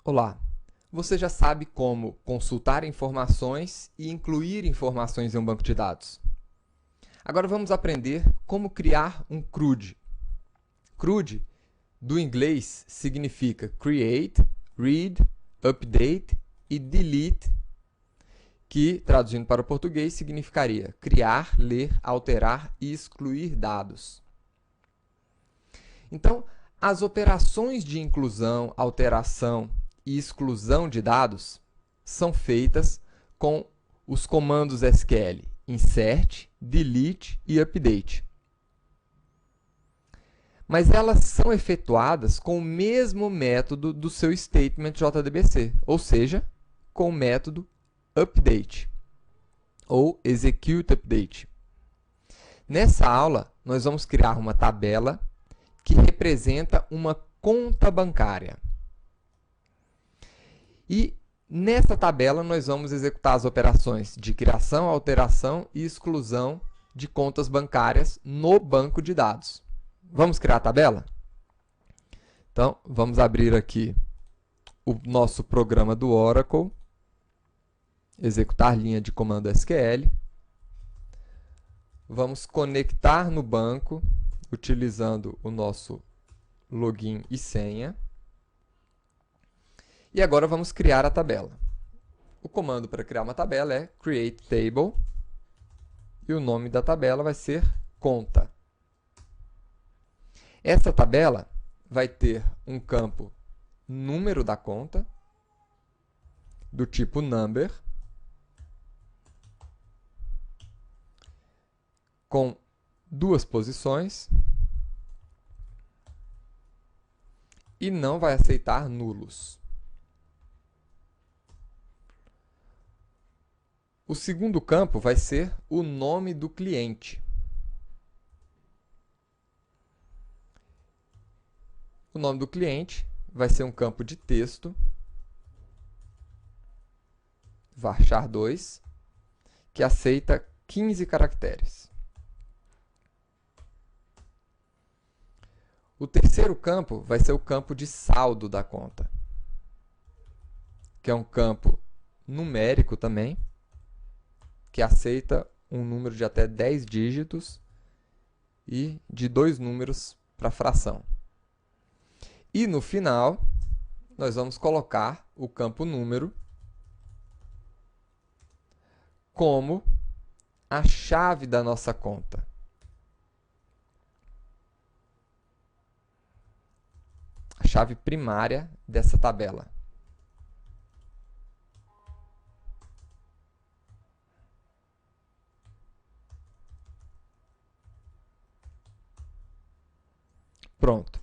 Olá! Você já sabe como consultar informações e incluir informações em um banco de dados. Agora vamos aprender como criar um CRUD. CRUD, do inglês, significa Create, Read, Update e Delete, que, traduzindo para o português, significaria criar, ler, alterar e excluir dados. Então, as operações de inclusão, alteração e exclusão de dados são feitas com os comandos SQL insert, delete e update. Mas elas são efetuadas com o mesmo método do seu statement JDBC, ou seja, com o método update ou execute update. Nessa aula, nós vamos criar uma tabela que representa uma conta bancária. E nessa tabela nós vamos executar as operações de criação, alteração e exclusão de contas bancárias no banco de dados. Vamos criar a tabela? Então, vamos abrir aqui o nosso programa do Oracle, executar linha de comando SQL. Vamos conectar no banco, utilizando o nosso login e senha. E agora vamos criar a tabela. O comando para criar uma tabela é create table e o nome da tabela vai ser conta. Essa tabela vai ter um campo número da conta, do tipo number, com duas posições e não vai aceitar nulos. O segundo campo vai ser o nome do cliente. O nome do cliente vai ser um campo de texto, varchar2, que aceita 15 caracteres. O terceiro campo vai ser o campo de saldo da conta, que é um campo numérico também, que aceita um número de até 10 dígitos e de 2 números para fração. E no final, nós vamos colocar o campo número como a chave da nossa conta. A chave primária dessa tabela. Pronto.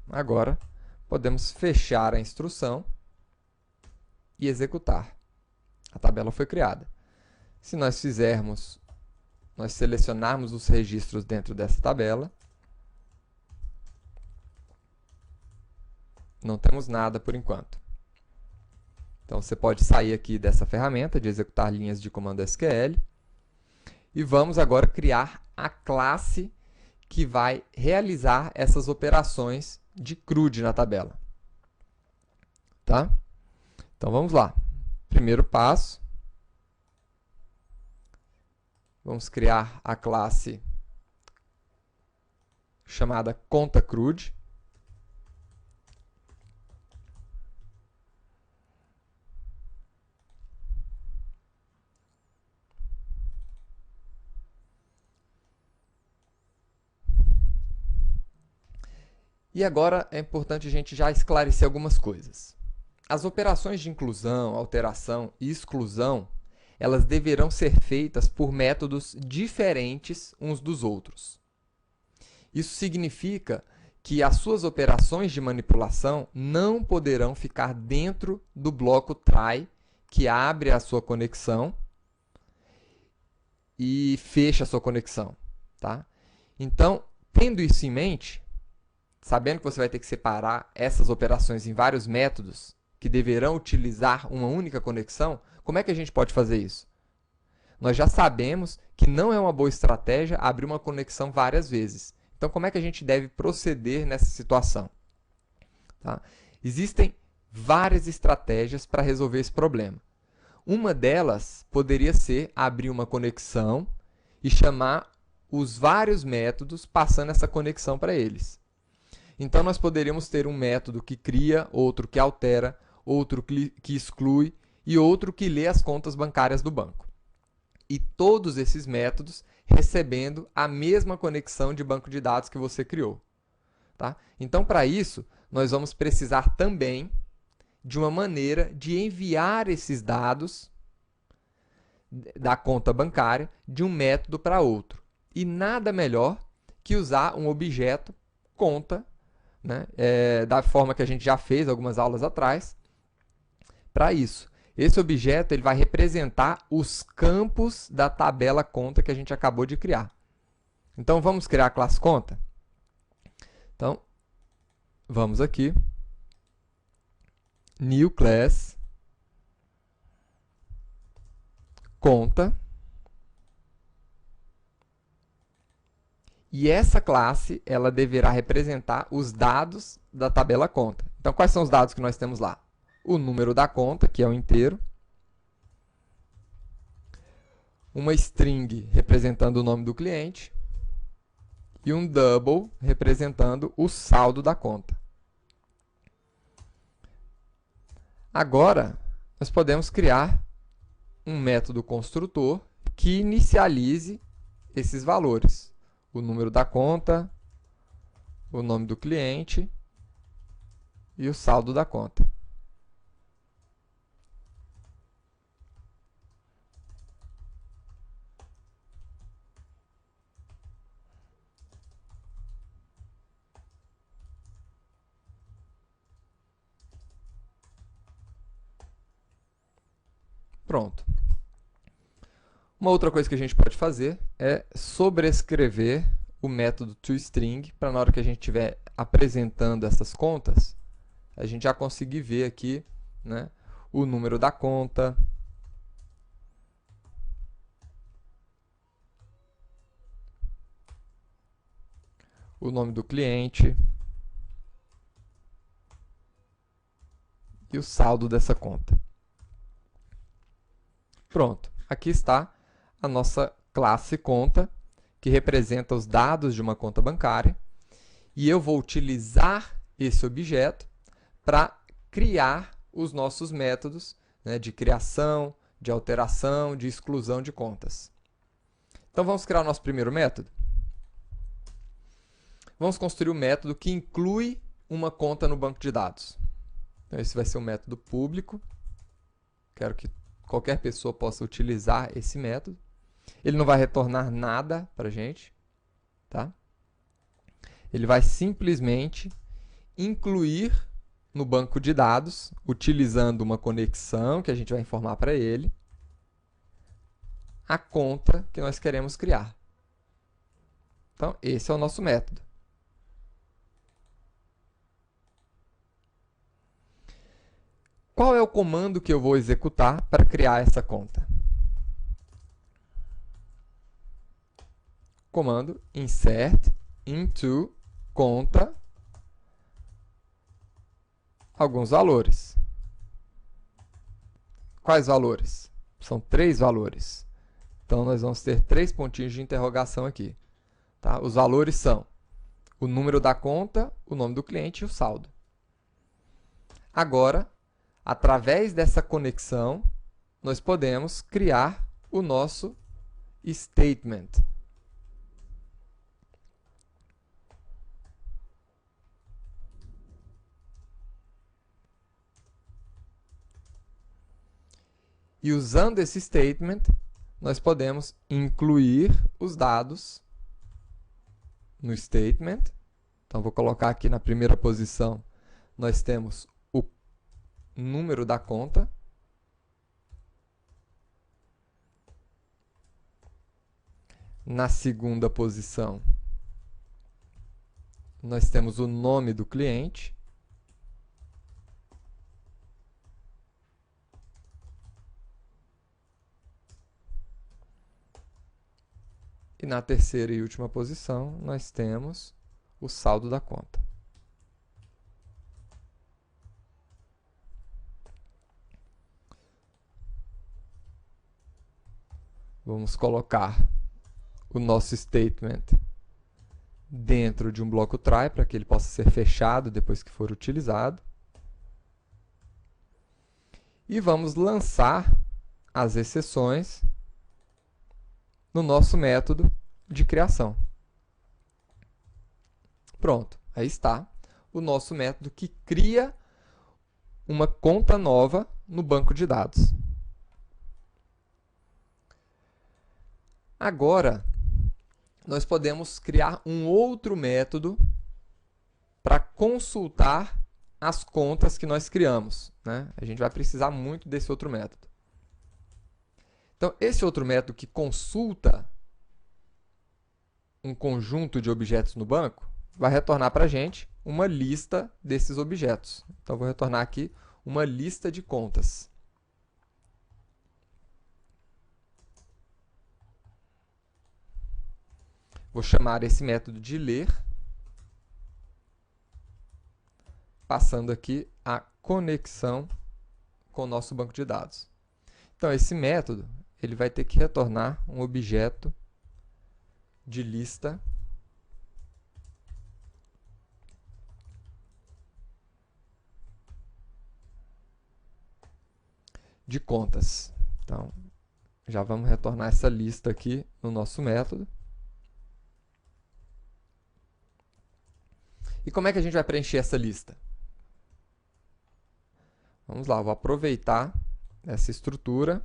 Agora, podemos fechar a instrução e executar. A tabela foi criada. Se nós selecionarmos os registros dentro dessa tabela, não temos nada por enquanto. Então, você pode sair aqui dessa ferramenta de executar linhas de comando SQL e vamos agora criar a classe que vai realizar essas operações de CRUD na tabela. Tá? Então, vamos lá. Primeiro passo. Vamos criar a classe chamada conta CRUD. E agora é importante a gente já esclarecer algumas coisas. As operações de inclusão, alteração e exclusão, elas deverão ser feitas por métodos diferentes uns dos outros. Isso significa que as suas operações de manipulação não poderão ficar dentro do bloco try, que abre a sua conexão e fecha a sua conexão. Tá? Então, tendo isso em mente, sabendo que você vai ter que separar essas operações em vários métodos que deverão utilizar uma única conexão, como é que a gente pode fazer isso? Nós já sabemos que não é uma boa estratégia abrir uma conexão várias vezes. Então, como é que a gente deve proceder nessa situação? Tá? Existem várias estratégias para resolver esse problema. Uma delas poderia ser abrir uma conexão e chamar os vários métodos passando essa conexão para eles. Então, nós poderíamos ter um método que cria, outro que altera, outro que exclui e outro que lê as contas bancárias do banco. E todos esses métodos recebendo a mesma conexão de banco de dados que você criou. Tá? Então, para isso, nós vamos precisar também de uma maneira de enviar esses dados da conta bancária de um método para outro. E nada melhor que usar um objeto conta, né, da forma que a gente já fez algumas aulas atrás, para isso. Esse objeto ele vai representar os campos da tabela conta que a gente acabou de criar. Então, vamos criar a classe conta? Então, vamos aqui. New class conta. E essa classe ela deverá representar os dados da tabela conta. Então, quais são os dados que nós temos lá? O número da conta, que é o inteiro. Uma string representando o nome do cliente. E um double representando o saldo da conta. Agora, nós podemos criar um método construtor que inicialize esses valores. O número da conta, o nome do cliente e o saldo da conta. Pronto. Uma outra coisa que a gente pode fazer é sobrescrever o método toString para na hora que a gente estiver apresentando essas contas, a gente já conseguir ver aqui, né, o número da conta, o nome do cliente e o saldo dessa conta. Pronto, aqui está a nossa classe conta, que representa os dados de uma conta bancária, e eu vou utilizar esse objeto para criar os nossos métodos, né, de criação, de alteração, de exclusão de contas. Então, vamos criar o nosso primeiro método? Vamos construir um método que inclui uma conta no banco de dados. Então, esse vai ser um método público. Quero que qualquer pessoa possa utilizar esse método. Ele não vai retornar nada para a gente. Tá? Ele vai simplesmente incluir no banco de dados, utilizando uma conexão que a gente vai informar para ele, a conta que nós queremos criar. Então, esse é o nosso método. Qual é o comando que eu vou executar para criar essa conta? Comando insert into conta alguns valores. Quais valores? São 3 valores. Então, nós vamos ter 3 pontinhos de interrogação aqui. Tá? Os valores são o número da conta, o nome do cliente e o saldo. Agora, através dessa conexão, nós podemos criar o nosso statement. E usando esse statement, nós podemos incluir os dados no statement. Então, vou colocar aqui na primeira posição, nós temos o número da conta. Na segunda posição, nós temos o nome do cliente. E na terceira e última posição, nós temos o saldo da conta. Vamos colocar o nosso statement dentro de um bloco try para que ele possa ser fechado depois que for utilizado. E vamos lançar as exceções no nosso método de criação. Pronto, aí está o nosso método que cria uma conta nova no banco de dados. Agora, nós podemos criar um outro método para consultar as contas que nós criamos, né? A gente vai precisar muito desse outro método. Então, esse outro método que consulta um conjunto de objetos no banco vai retornar para a gente uma lista desses objetos. Então, vou retornar aqui uma lista de contas. Vou chamar esse método de ler, passando aqui a conexão com o nosso banco de dados. Então, esse método ele vai ter que retornar um objeto de lista de contas. Então, já vamos retornar essa lista aqui no nosso método. E como é que a gente vai preencher essa lista? Vamos lá, vou aproveitar essa estrutura.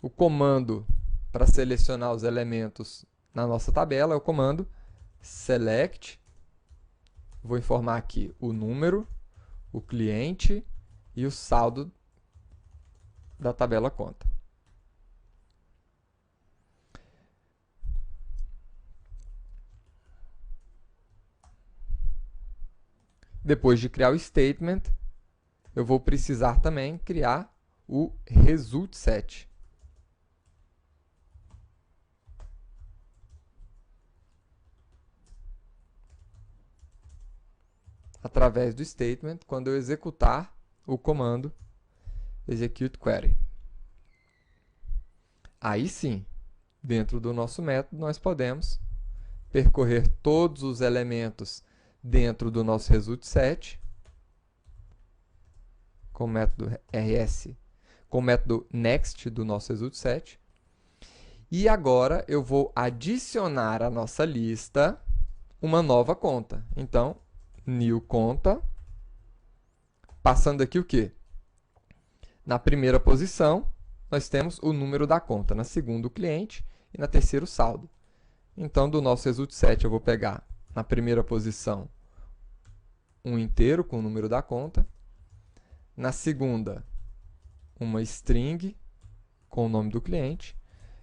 O comando para selecionar os elementos na nossa tabela é o comando select. Vou informar aqui o número, o cliente e o saldo da tabela conta. Depois de criar o statement, eu vou precisar também criar o result set. Através do statement, quando eu executar o comando execute query. Aí sim, dentro do nosso método, nós podemos percorrer todos os elementos dentro do nosso result set com o método rs, com o método next do nosso result set. E agora eu vou adicionar à nossa lista uma nova conta. Então, new conta, passando aqui o quê? Na primeira posição, nós temos o número da conta, na segunda o cliente e na terceira o saldo. Então, do nosso result set eu vou pegar na primeira posição um inteiro com o número da conta, na segunda uma string com o nome do cliente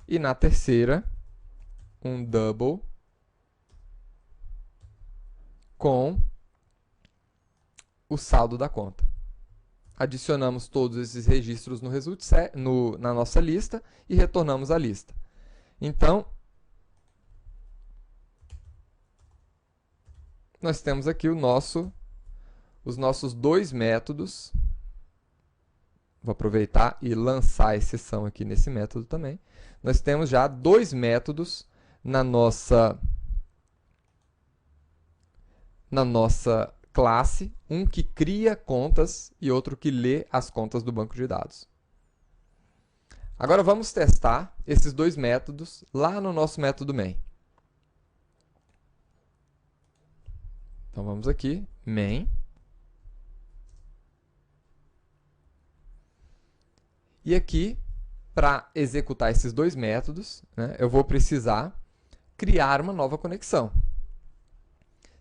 e na terceira um double com o saldo da conta. Adicionamos todos esses registros no result set, na nossa lista e retornamos a lista. Então, nós temos aqui os nossos dois métodos. Vou aproveitar e lançar a exceção aqui nesse método também. Nós temos já dois métodos na nossa classe, um que cria contas e outro que lê as contas do banco de dados. Agora vamos testar esses dois métodos lá no nosso método main. Então vamos aqui, main. E aqui, para executar esses dois métodos, né, eu vou precisar criar uma nova conexão.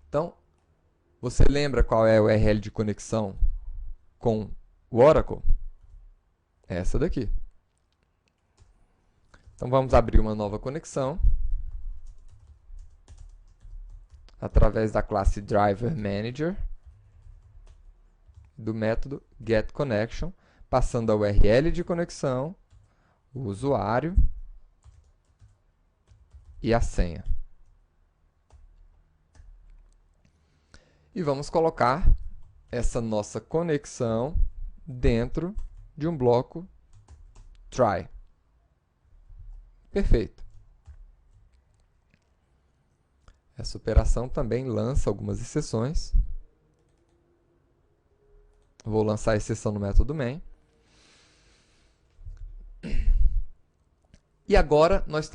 Então, você lembra qual é a URL de conexão com o Oracle? É essa daqui. Então, vamos abrir uma nova conexão através da classe Driver Manager do método getConnection, passando a URL de conexão, o usuário e a senha. E vamos colocar essa nossa conexão dentro de um bloco try. Perfeito. Essa operação também lança algumas exceções. Vou lançar a exceção no método main. E agora nós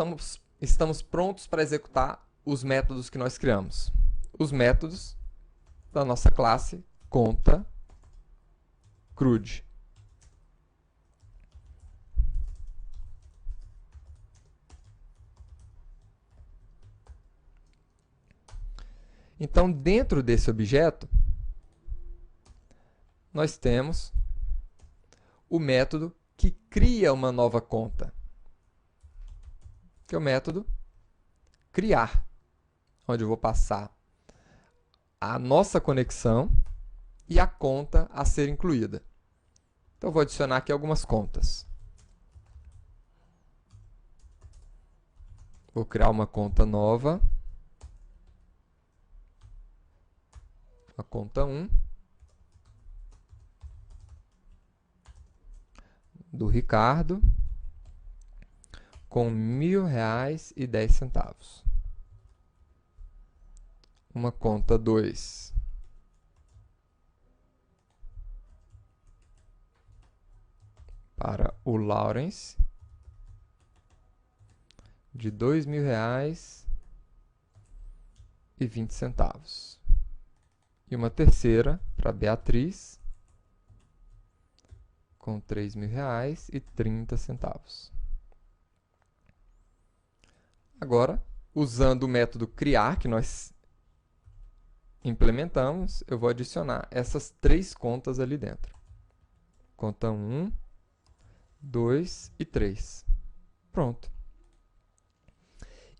estamos prontos para executar os métodos que nós criamos. Os métodos da nossa classe conta CRUD. Então, dentro desse objeto, nós temos o método que cria uma nova conta, que é o método criar, onde eu vou passar a nossa conexão e a conta a ser incluída. Então, eu vou adicionar aqui algumas contas. Vou criar uma conta nova, a conta 1, do Ricardo, com R$1.000,10. Uma conta 2 para o Lawrence, de R$2.000,20. E uma terceira para a Beatriz, com R$3.000,30. Agora, usando o método criar, que nós implementamos, eu vou adicionar essas três contas ali dentro. Conta 1, 2 e 3. Pronto.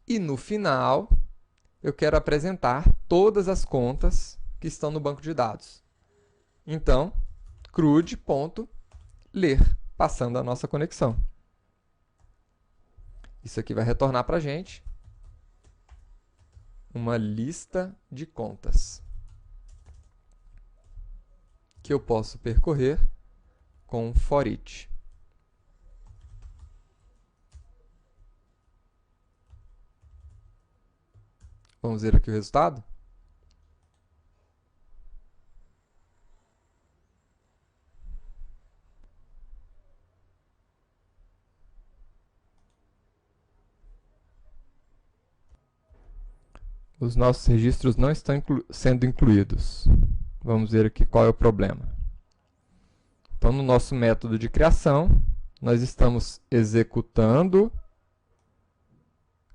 E no final, eu quero apresentar todas as contas que estão no banco de dados. Então, CRUD.ler, passando a nossa conexão. Isso aqui vai retornar para a gente uma lista de contas que eu posso percorrer com for each. Vamos ver aqui o resultado? Os nossos registros não estão sendo incluídos. Vamos ver aqui qual é o problema. Então, no nosso método de criação, nós estamos executando,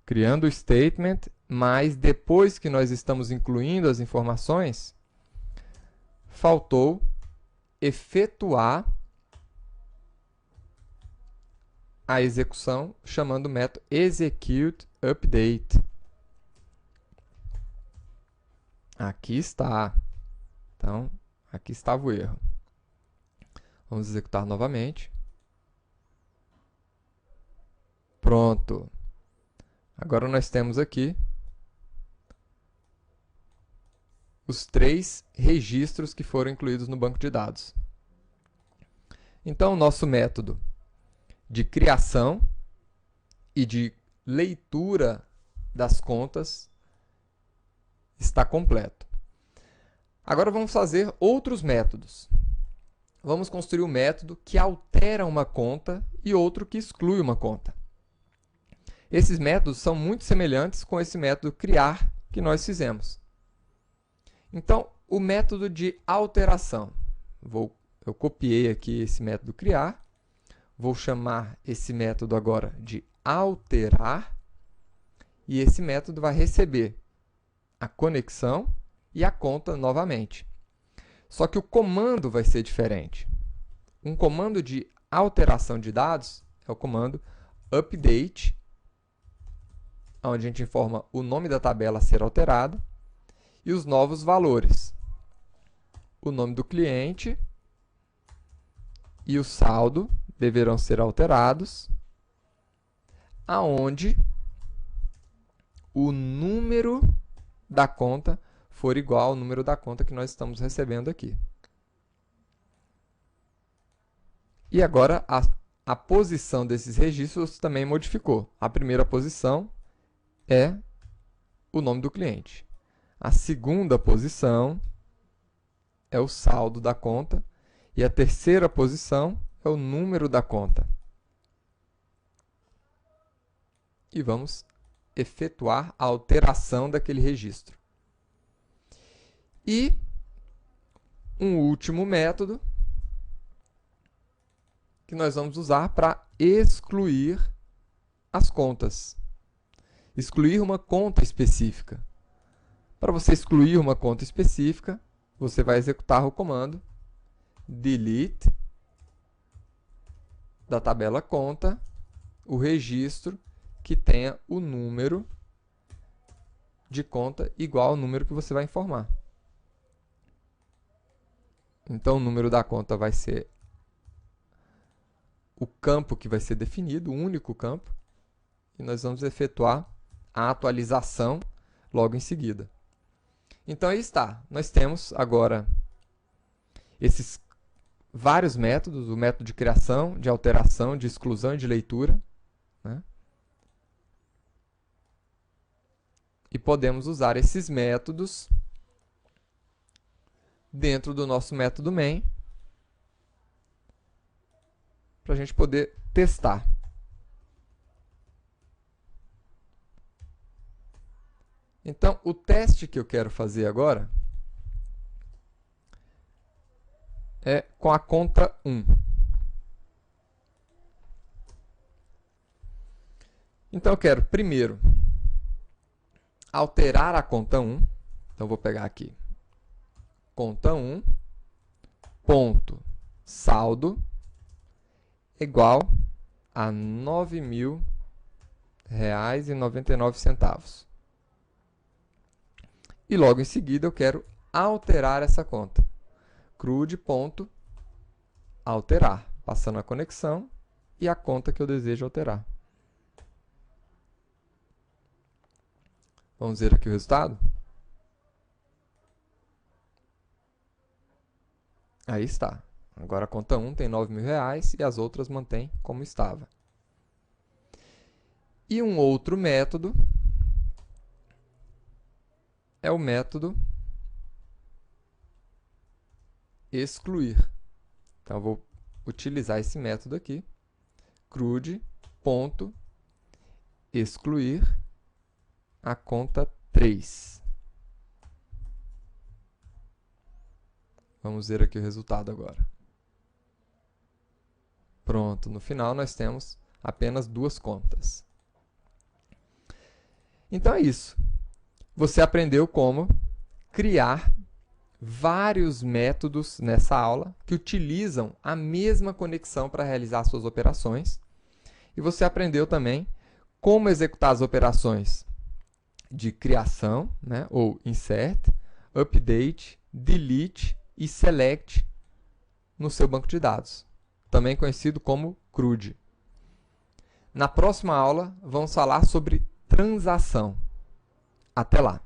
criando o statement, mas depois que nós estamos incluindo as informações, faltou efetuar a execução chamando o método executeUpdate. Aqui está. Então, aqui estava o erro. Vamos executar novamente. Pronto. Agora nós temos aqui os 3 registros que foram incluídos no banco de dados. Então, o nosso método de criação e de leitura das contas está completo. Agora vamos fazer outros métodos. Vamos construir um método que altera uma conta e outro que exclui uma conta. Esses métodos são muito semelhantes com esse método criar que nós fizemos. Então, o método de alteração. Eu copiei aqui esse método criar. Vou chamar esse método agora de alterar. E esse método vai receber a conexão e a conta novamente. Só que o comando vai ser diferente. Um comando de alteração de dados é o comando update, onde a gente informa o nome da tabela a ser alterada e os novos valores. O nome do cliente e o saldo deverão ser alterados, aonde o número da conta for igual ao número da conta que nós estamos recebendo aqui. E agora a posição desses registros também modificou. A primeira posição é o nome do cliente. A segunda posição é o saldo da conta. E a terceira posição é o número da conta. E vamos efetuar a alteração daquele registro. E um último método que nós vamos usar para excluir as contas. Excluir uma conta específica. Para você excluir uma conta específica, você vai executar o comando delete da tabela conta o registro que tenha o número de conta igual ao número que você vai informar. Então, o número da conta vai ser o campo que vai ser definido, o único campo, e nós vamos efetuar a atualização logo em seguida. Então, aí está. Nós temos agora esses vários métodos, o método de criação, de alteração, de exclusão e de leitura, né? E podemos usar esses métodos dentro do nosso método main para a gente poder testar. Então, o teste que eu quero fazer agora é com a conta 1. Então, eu quero primeiro alterar a conta 1. Então, vou pegar aqui conta 1, ponto, saldo, igual a R$ 9.000,99. E logo em seguida eu quero alterar essa conta. CRUD.alterar, passando a conexão e a conta que eu desejo alterar. Vamos ver aqui o resultado? Aí está. Agora a conta 1 tem R$ 9.000 e as outras mantém como estava. E um outro método é o método excluir. Então, eu vou utilizar esse método aqui, CRUD.excluir a conta 3. Vamos ver aqui o resultado agora. Pronto, no final nós temos apenas duas contas. Então é isso. Você aprendeu como criar vários métodos nessa aula que utilizam a mesma conexão para realizar suas operações. E você aprendeu também como executar as operações de criação, né, ou insert, update, delete e select no seu banco de dados, também conhecido como CRUD. Na próxima aula, vamos falar sobre transação. Até lá!